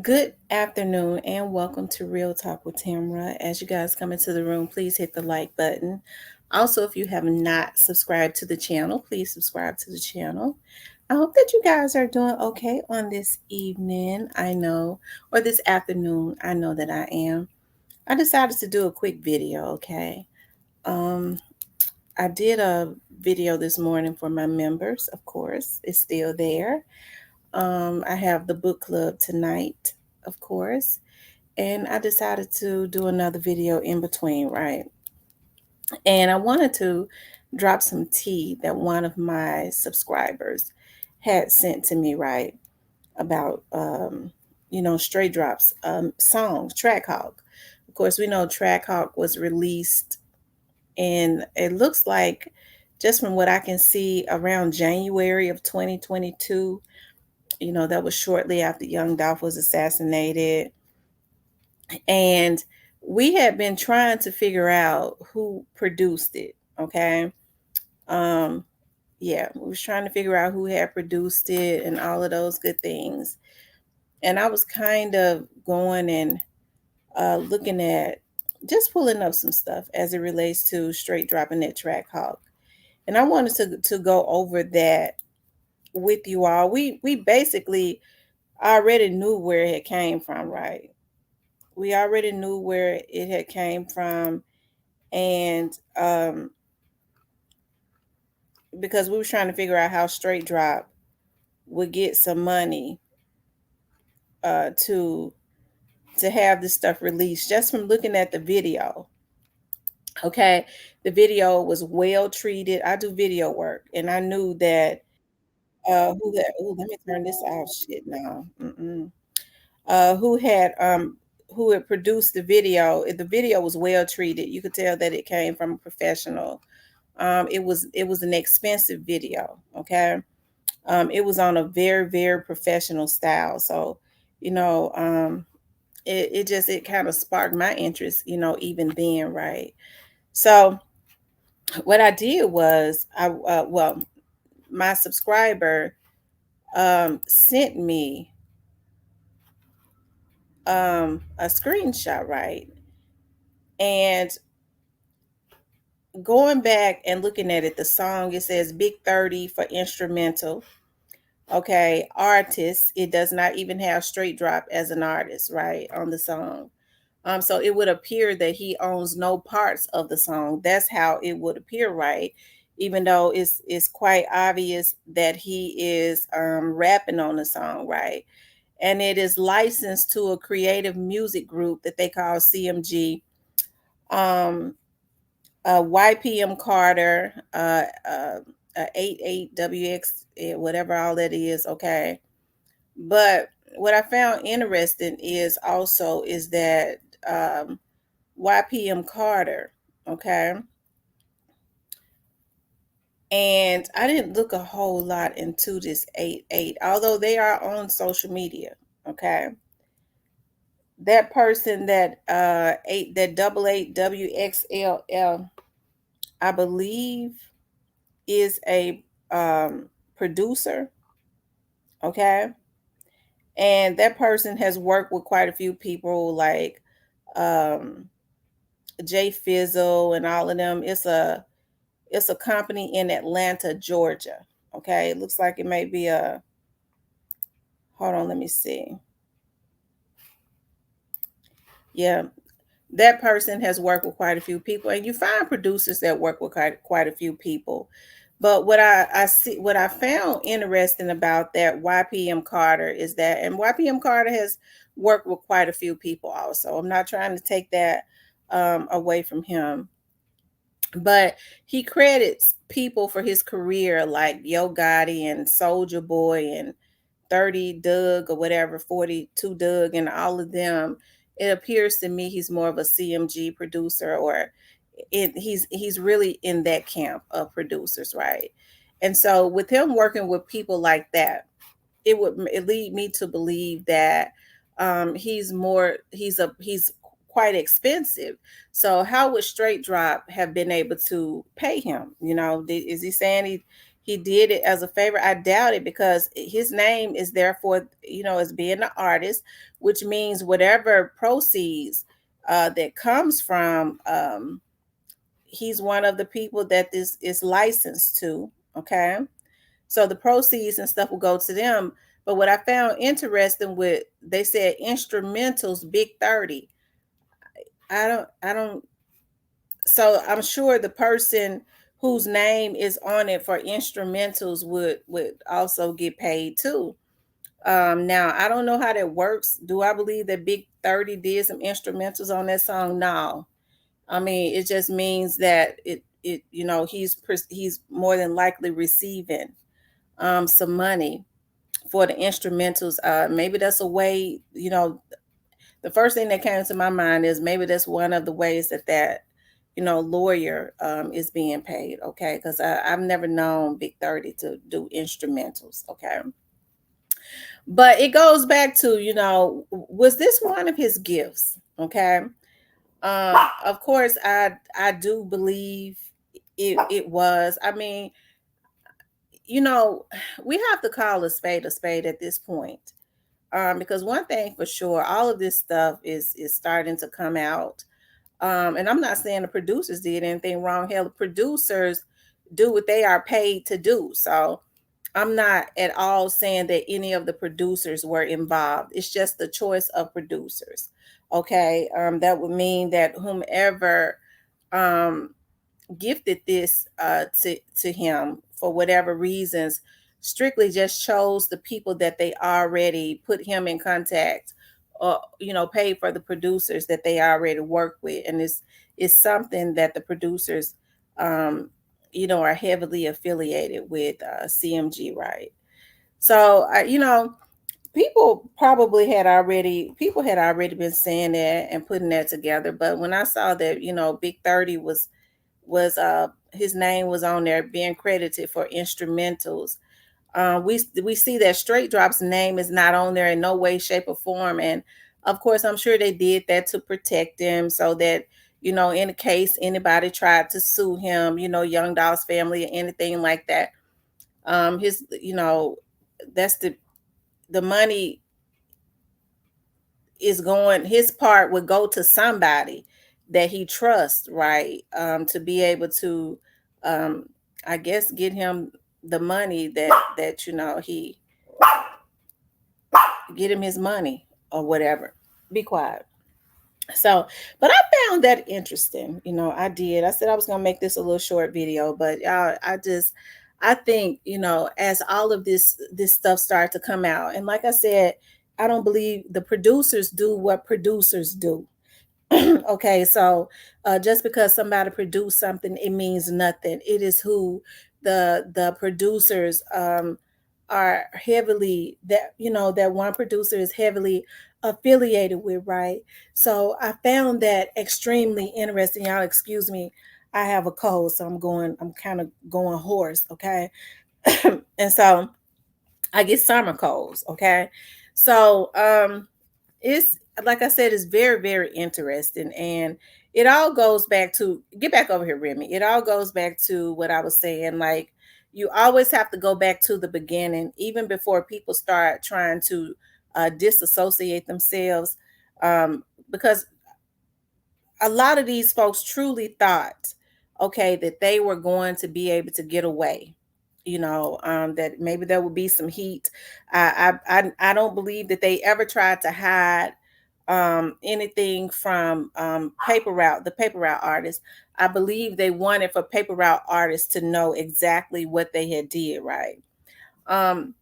Good afternoon and welcome to Real Talk with Tamra. As you guys come into the room, please hit the like button. Also, if you have not subscribed to the channel, please subscribe to the channel. I hope that you guys are doing okay on this evening. I know, or this afternoon. I know that I am. I decided to do a quick video, okay? Um, I did a video this morning for my members, of course. It's still there. I have the book club tonight, of course, and I decided to do another video in between, right? And I wanted to drop some tea that one of my subscribers had sent to me, right? About Stray Drops song, Trackhawk. Of course, we know Trackhawk was released, and it looks like, just from what I can see, around January of 2022. That was shortly after Young Dolph was assassinated. And we had been trying to figure out who produced it. Okay. Um, yeah, we was trying to figure out who had produced it and all of those good things. And I was kind of going and looking at, just pulling up some stuff as it relates to straight dropping that Trackhawk. And I wanted to go over that with you all. We basically already knew where it came from, right? We already knew where it had came from, and because we were trying to figure out how Straight Drop would get some money to have this stuff released, just from looking at the video. Okay, the video was well treated. I do video work, and I knew that who that. Oh, let me turn this off. Shit, now. Mm-mm. uh, who had um, who had produced the video. The video was well treated. You could tell that it came from a professional. It was an expensive video. Okay, it was on a very very professional style. So, you know, it kind of sparked my interest. Even then, right? So what I did was my subscriber sent me a screenshot, right? And going back and looking at it, the song, it says Big 30 for instrumental. Okay, artist. It does not even have Straight Drop as an artist, right, on the song. So it would appear that he owns no parts of the song. That's how it would appear, right? Even though it's quite obvious that he is rapping on the song, right? And it is licensed to a creative music group that they call CMG. Um, YPM Carter, 88WX, whatever all that is, okay. But what I found interesting is that YPM Carter, okay, and I didn't look a whole lot into this 88, although they are on social media, okay. That person that that double eight WXLL, I believe, is a producer, okay, and that person has worked with quite a few people like um, Jay Fizzle and all of them. It's a company in Atlanta, Georgia. Okay, it looks like it may be a. Hold on, let me see. Yeah, that person has worked with quite a few people, and you find producers that work with quite a few people. But what I found interesting about that YPM Carter is that, and YPM Carter has worked with quite a few people also. I'm not trying to take that away from him, but he credits people for his career like Yo Gotti and Soldier Boy and 30 Doug or whatever, 42 Doug, and all of them. It appears to me he's more of a CMG producer, or he's really in that camp of producers, right? And so with him working with people like that, it lead me to believe that he's quite expensive. So how would Straight Drop have been able to pay him? Is he saying he did it as a favor. I doubt it, because his name is therefore, as being an artist, which means whatever proceeds that comes from, he's one of the people that this is licensed to. Okay. So the proceeds and stuff will go to them. But what I found interesting with, they said instrumentals, big 30. I don't so I'm sure the person whose name is on it for instrumentals would also get paid too. Now I don't know how that works. Do I believe that Big 30 did some instrumentals on that song? No. I mean, it just means that he's more than likely receiving some money for the instrumentals. Maybe that's a way. The first thing that came to my mind is maybe that's one of the ways that lawyer is being paid. Okay, because I've never known Big 30 to do instrumentals. Okay, but it goes back to, was this one of his gifts? Okay. Of course, I do believe it was. I mean, you know, we have to call a spade at this point. Because one thing for sure, all of this stuff is starting to come out. And I'm not saying the producers did anything wrong. Hell, the producers do what they are paid to do. So I'm not at all saying that any of the producers were involved. It's just the choice of producers. Okay. That would mean that whomever um gifted this to him for whatever reasons strictly just chose the people that they already put him in contact, or paid for the producers that they already work with. And it's something that the producers um are heavily affiliated with CMG, right? So people had already been saying that and putting that together. But when I saw that Big 30 was his name was on there being credited for instrumentals. We see that Straight Drop's name is not on there in no way, shape, or form. And of course, I'm sure they did that to protect him, so that in case anybody tried to sue him, Young Dolph's family or anything like that, his that's the money is going, his part would go to somebody that he trusts, right? To be able to, um, I guess, get him the money that he get him his money or whatever. Be quiet. So, but I found that interesting. I did. I said I was gonna make this a little short video, but I think as all of this stuff started to come out, and like I said, I don't believe the producers do what producers do. Okay, so just because somebody produced something, it means nothing. It is who the producers are heavily, that one producer is heavily affiliated with, right? So I found that extremely interesting. Y'all excuse me, I have a cold, so I'm kind of going hoarse. Okay. And so I get summer colds. Okay. So it's like I said, it's very, very interesting. And it all goes back to, get back over here, Remy. It all goes back to what I was saying. Like, you always have to go back to the beginning, even before people start trying to disassociate themselves. Because a lot of these folks truly thought, okay, that they were going to be able to get away. That maybe there would be some heat. I don't believe that they ever tried to hide anything from the paper route artists. I believe they wanted for paper route artists to know exactly what they had did, right? Um,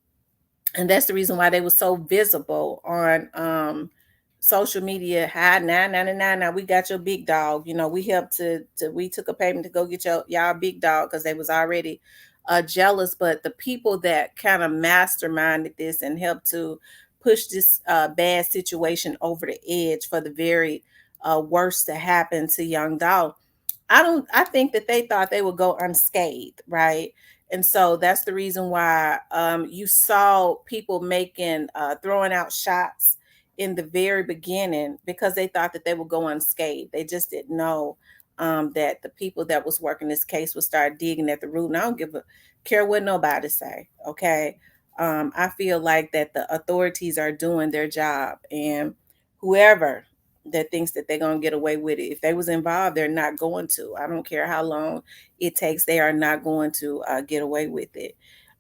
and that's the reason why they were so visible on social media. Hi, 999. Now we got your big dog. We helped we took a payment to go get y'all big dog, because they was already jealous. But the people that kind of masterminded this and helped to push this bad situation over the edge for the very worst to happen to Young Dog, I think that they thought they would go unscathed, right? And so that's the reason why you saw people throwing out shots in the very beginning, because they thought that they would go unscathed. They just didn't know that the people that was working this case would start digging at the root. And I don't give a care what nobody say. Okay. I feel like that the authorities are doing their job, and whoever that thinks that they're going to get away with it, if they was involved, they're not going to. I don't care how long it takes. They are not going to get away with it.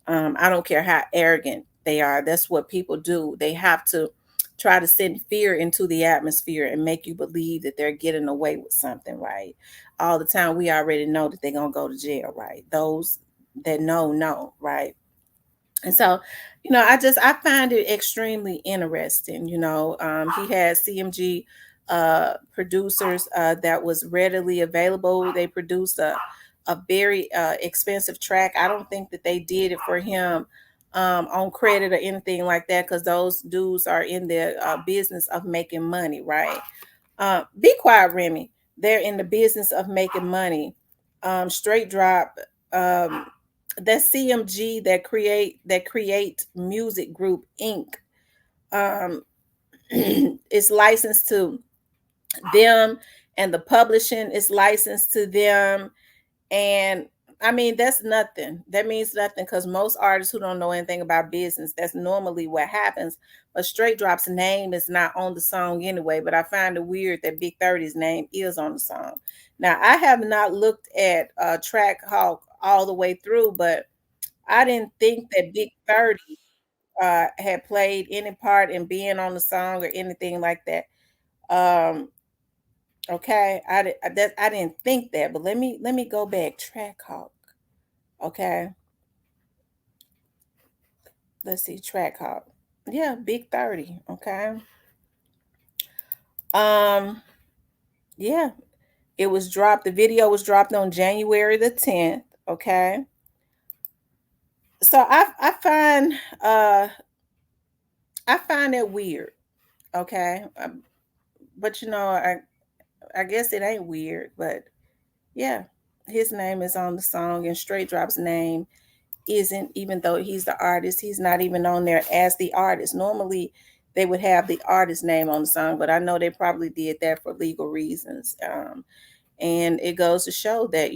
I don't care how arrogant they are. That's what people do. They have to try to send fear into the atmosphere and make you believe that they're getting away with something, right? All the time, we already know that they're going to go to jail, right? Those that know, right? And so, I find it extremely interesting. He had CMG producers that was readily available. They produced a very expensive track. I don't think that they did it for him on credit or anything like that, because those dudes are in the business of making money, right? Be quiet, Remy. They're in the business of making money. Straight drop. That CMG, that create music group Inc. Um, is licensed to them, and the publishing is licensed to them. And I mean, that's nothing. That means nothing, because most artists who don't know anything about business, that's normally what happens. But Straight Drop's name is not on the song anyway. But I find it weird that Big 30's name is on the song. Now, I have not looked at Trackhawk all the way through, but I didn't think that Big 30 had played any part in being on the song or anything like that. Um, okay, I didn't think that, but let me go back. Trackhawk. Okay, let's see. Trackhawk. Yeah, Big 30. Okay. Um, yeah, it was dropped. The video was dropped on January the 10th. Okay. So I find that weird. Okay. But I guess it ain't weird, but yeah, his name is on the song, and Straight Drop's name isn't, even though he's the artist, he's not even on there as the artist. Normally, they would have the artist name on the song, but I know they probably did that for legal reasons. And it goes to show that,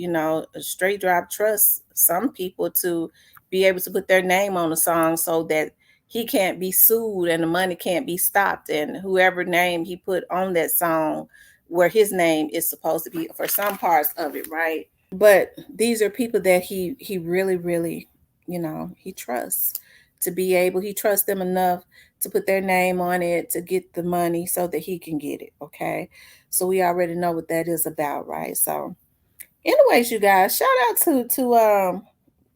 Straight Drop trusts some people to be able to put their name on the song so that he can't be sued and the money can't be stopped. And whoever name he put on that song, where his name is supposed to be for some parts of it, right? But these are people that he really, really, he trusts to be able, he trusts them enough to put their name on it to get the money so that he can get it. Okay. So we already know what that is about, right? So anyways, you guys, shout out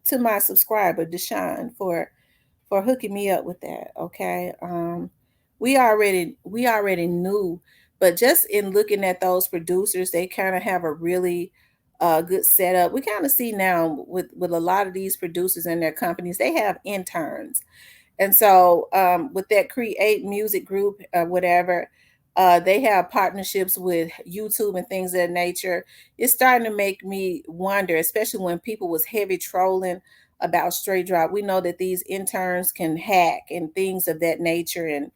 to my subscriber Deshaun for hooking me up with that. Okay. We already knew, but just in looking at those producers, they kind of have a really good setup. We kind of see now with a lot of these producers and their companies, they have interns. And so with that create music group, whatever, they have partnerships with YouTube and things of that nature. It's starting to make me wonder, especially when people was heavy trolling about Straight Drop. We know that these interns can hack and things of that nature, and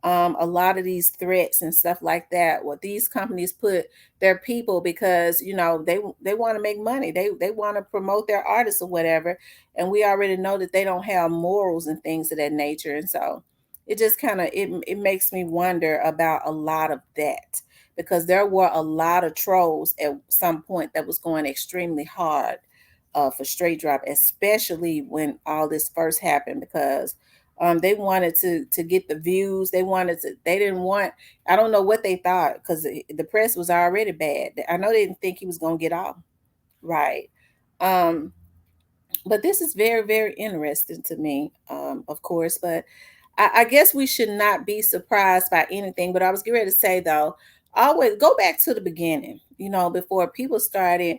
a lot of these threats and stuff like that. What these companies put their people, because they want to make money. They want to promote their artists or whatever, and we already know that they don't have morals and things of that nature. And so it just kind of it makes me wonder about a lot of that, because there were a lot of trolls at some point that was going extremely hard for Straight Drop, especially when all this first happened, because they wanted to get the views. They didn't want, I don't know what they thought, because the press was already bad. I know they didn't think he was going to get off. Right. Um, but this is very, very interesting to me, of course. But I guess we should not be surprised by anything. But I was getting ready to say, though, always go back to the beginning, before people started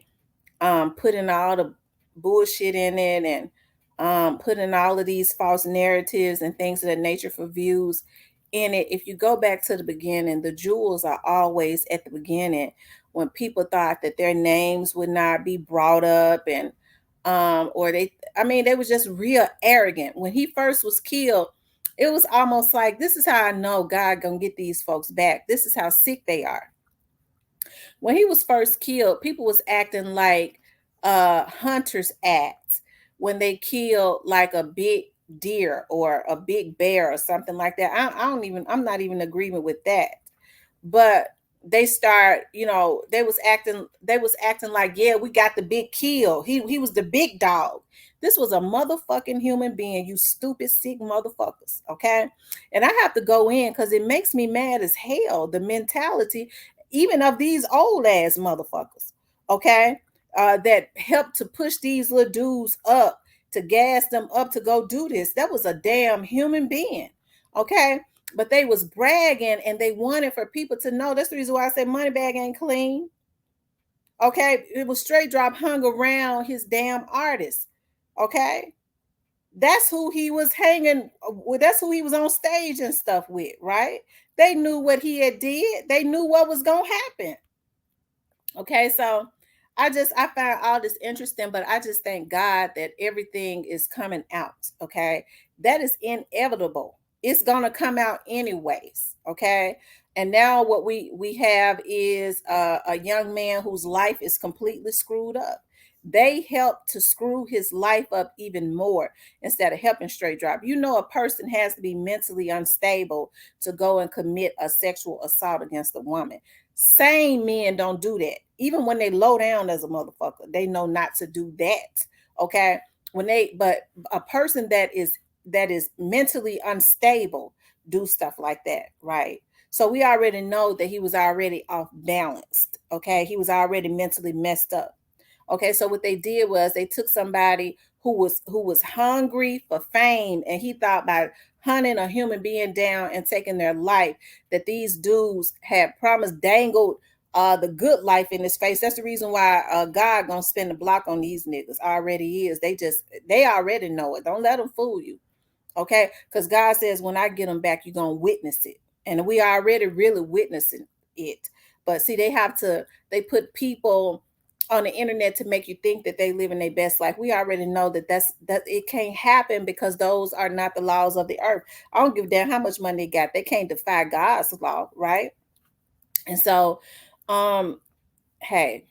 putting all the bullshit in it, and putting all of these false narratives and things of that nature for views in it. If you go back to the beginning, the jewels are always at the beginning, when people thought that their names would not be brought up, and or they was just real arrogant. When he first was killed, it was almost like, this is how I know God gonna get these folks back. This is how sick they are. When he was first killed, people was acting like hunters act when they kill like a big deer or a big bear or something like that. I'm not even in agreement with that. But they start, they was acting like, yeah, we got the big kill. He was the big dog. This was a motherfucking human being, you stupid sick motherfuckers. Okay. And I have to go in because it makes me mad as hell, the mentality even of these old ass motherfuckers. Okay. That helped to push these little dudes up, to gas them up to go do this. That was a damn human being. Okay. But they was bragging and they wanted for people to know. That's the reason why I said Moneybag ain't clean. Okay. It was straight drop hung around his damn artist. Okay. That's who he was hanging with. That's who he was on stage and stuff with, right? They knew what he had did. They knew what was gonna happen. Okay, so I find all this interesting, but I just thank God that everything is coming out. Okay, that is inevitable. It's gonna come out anyways. Okay, and now what we have is a young man whose life is completely screwed up. They help to screw his life up even more instead of helping straight drop. You know, a person has to be mentally unstable to go and commit a sexual assault against a woman. Sane men don't do that. Even when they low down as a motherfucker, they know not to do that. Okay. But a person that is mentally unstable do stuff like that, right? So we already know that he was already off balanced. Okay. He was already mentally messed up. Okay, so what they did was they took somebody who was hungry for fame, and he thought by hunting a human being down and taking their life, that these dudes had promised, dangled the good life in his face. That's the reason why God gonna spend the block on these niggas. Already is. They already know it. Don't let them fool you. Okay, because God says when I get them back, you're gonna witness it, and we already really witnessing it. But see, they put people on the internet to make you think that they living their best life. We already know that it can't happen because those are not the laws of the earth. I don't give a damn how much money they got. They can't defy God's law, right? And so, um, hey,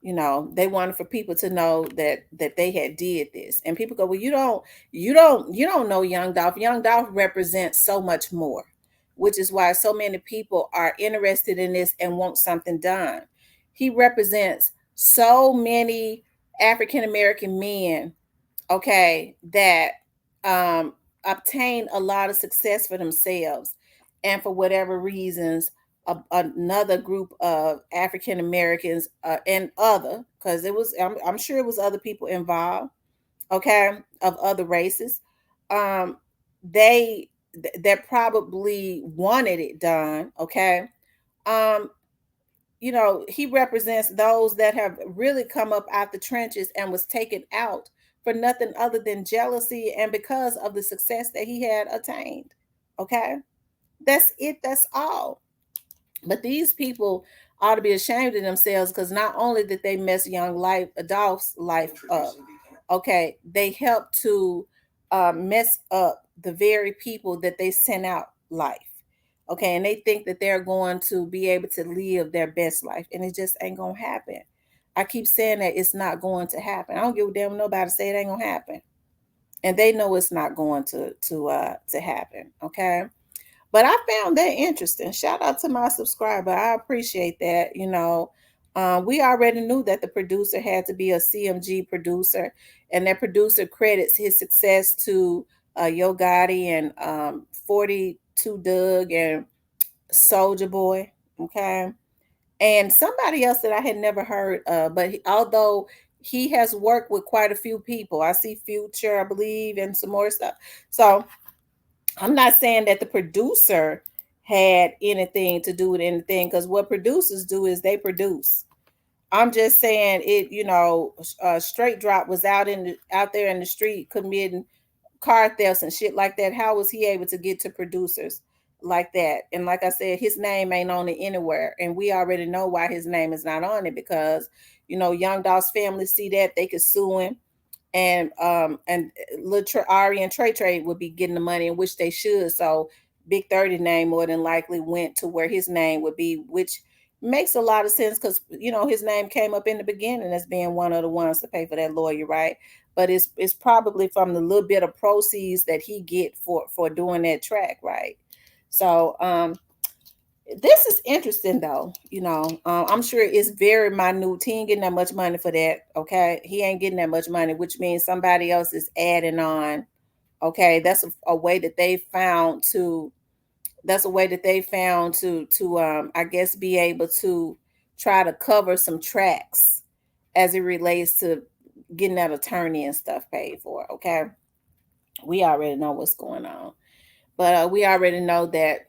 they wanted for people to know that they had did this, and people go, well, you don't know Young Dolph. Young Dolph represents so much more, which is why so many people are interested in this and want something done. He represents so many African American men, okay, that obtain a lot of success for themselves, and for whatever reasons, another group of African Americans, and other, because I'm sure it was other people involved, okay, of other races, um they that probably wanted it done, okay. um he represents those that have really come up out the trenches and was taken out for nothing other than jealousy and because of the success that he had attained. Okay. That's it. That's all. But these people ought to be ashamed of themselves, because not only did they mess Adolph's life up, okay, they helped to mess up the very people that they sent out life. Okay, and they think that they're going to be able to live their best life, and it just ain't gonna happen. I keep saying that it's not going to happen. I don't give a damn what nobody say it ain't gonna happen, and they know it's not going to happen. Okay, but I found that interesting. Shout out to my subscriber. I appreciate that. We already knew that the producer had to be a CMG producer, and that producer credits his success to Yo Gotti and 42 Doug and Soldier Boy. Okay. And somebody else that I had never heard of, but although he has worked with quite a few people, I see Future, I believe, and some more stuff. So I'm not saying that the producer had anything to do with anything, because what producers do is they produce. I'm just saying it. Straight Drop was out there in the street committing car thefts and shit like that. How was he able to get to producers like that? And like I said, his name ain't on it anywhere, and we already know why his name is not on it, because Young Dolph's family see that they could sue him, and little Ari and Trey would be getting the money, in which they should. So Big 30 name more than likely went to where his name would be, which Makes a lot of sense because his name came up in the beginning as being one of the ones to pay for that lawyer, right? But it's probably from the little bit of proceeds that he get for doing that track, right? So this is interesting though. I'm sure it's very minute. He ain't getting that much money for that. Okay, he ain't getting that much money, which means somebody else is adding on. Okay, that's a way that they found to I guess be able to try to cover some tracks as it relates to getting that attorney and stuff paid for. Okay, we already know what's going on, but we already know that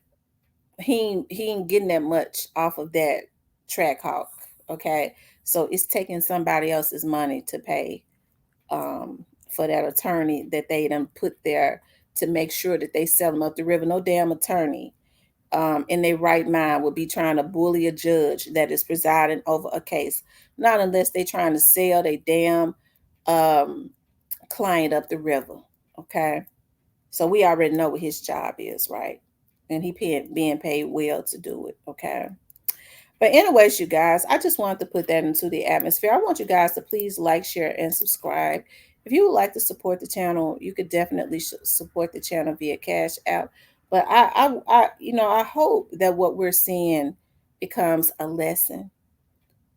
he ain't getting that much off of that Trackhawk. Okay, so it's taking somebody else's money to pay for that attorney that they done put there to make sure that they sell them up the river. No damn attorney in their right mind would be trying to bully a judge that is presiding over a case, not unless they're trying to sell their damn um, client up the river. Okay, so we already know what his job is, right? And being paid well to do it. Okay. But anyways, you guys, I just wanted to put that into the atmosphere. I want you guys to please like, share, and subscribe. If you would like to support the channel, you could definitely support the channel via Cash App. But I hope that what we're seeing becomes a lesson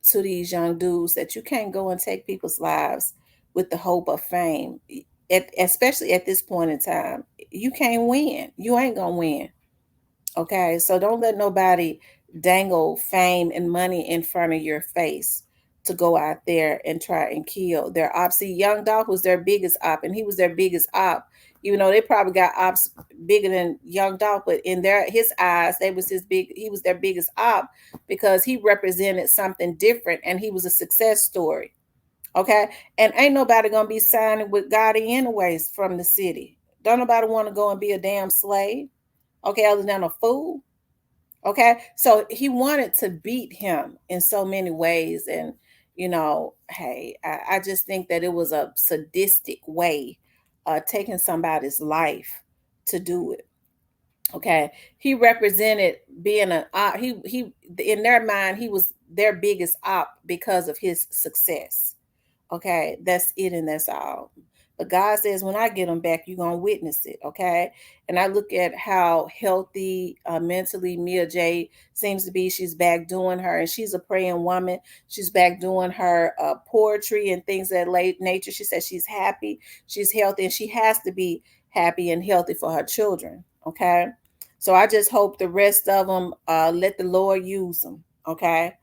to these young dudes that you can't go and take people's lives with the hope of fame. Especially at this point in time, you can't win. You ain't gonna win. Okay, so don't let nobody dangle fame and money in front of your face to go out there and try and kill their op. See, Young Dolph was their biggest op, and he was their biggest op. Even though they probably got ops bigger than Young Dolph, but in his eyes, he was their biggest op because he represented something different and he was a success story. Okay, and ain't nobody gonna be signing with Gotti anyways from the city. Don't nobody want to go and be a damn slave. Okay, other than a fool. Okay, so he wanted to beat him in so many ways, and hey, I just think that it was a sadistic way, taking somebody's life to do it. Okay, he represented being an op. He in their mind he was their biggest op because of his success. Okay, that's it and that's all. But God says, when I get them back, you're going to witness it. Okay. And I look at how healthy mentally Mia J seems to be. She's back doing her, and she's a praying woman. She's back doing her poetry and things of that late nature. She says she's happy, she's healthy, and she has to be happy and healthy for her children. Okay. So I just hope the rest of them let the Lord use them. Okay.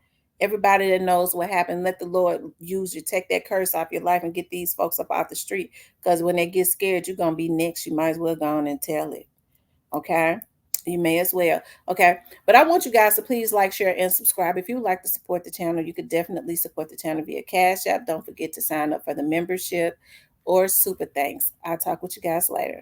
Everybody that knows what happened, let the Lord use you. Take that curse off your life and get these folks up off the street. Because when they get scared, you're going to be next. You might as well go on and tell it. Okay? You may as well. Okay? But I want you guys to please like, share, and subscribe. If you would like to support the channel, you could definitely support the channel via Cash App. Don't forget to sign up for the membership or Super Thanks. I'll talk with you guys later.